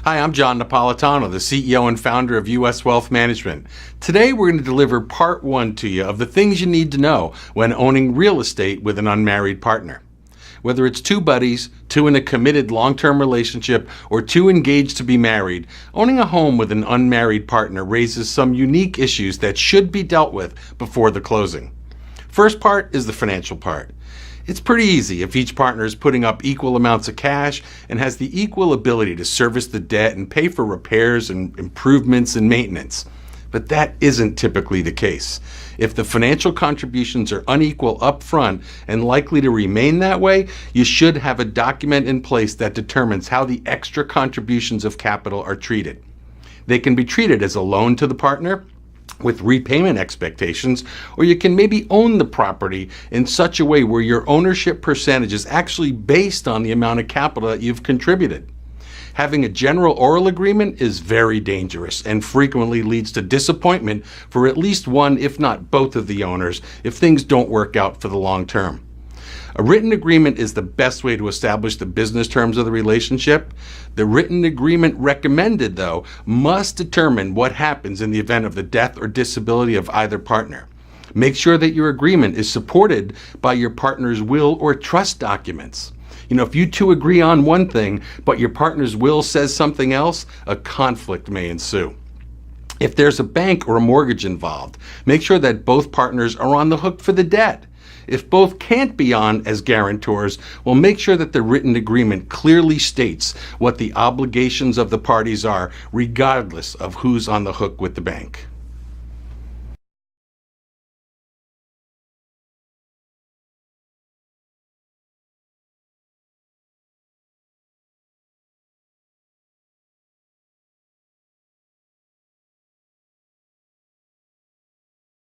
Hi, I'm John Napolitano, the CEO and founder of US Wealth Management. Today we're going to deliver part one to you of the things you need to know when owning real estate with an unmarried partner. Whether it's two buddies, two in a committed long-term relationship, or two engaged to be married, owning a home with an unmarried partner raises some unique issues that should be dealt with before the closing. First part is the financial part. It's pretty easy if each partner is putting up equal amounts of cash and has the equal ability to service the debt and pay for repairs and improvements and maintenance. But that isn't typically the case. If the financial contributions are unequal up front and likely to remain that way, you should have a document in place that determines how the extra contributions of capital are treated. They can be treated as a loan to the partner with repayment expectations, or you can maybe own the property in such a way where your ownership percentage is actually based on the amount of capital that you've contributed. Having a general oral agreement is very dangerous and frequently leads to disappointment for at least one, if not both of the owners, if things don't work out for the long term. A written agreement is the best way to establish the business terms of the relationship. The written agreement recommended, though, must determine what happens in the event of the death or disability of either partner. Make sure that your agreement is supported by your partner's will or trust documents. If you two agree on one thing, but your partner's will says something else, a conflict may ensue. If there's a bank or a mortgage involved, make sure that both partners are on the hook for the debt. If both can't be on as guarantors, well, make sure that the written agreement clearly states what the obligations of the parties are, regardless of who's on the hook with the bank.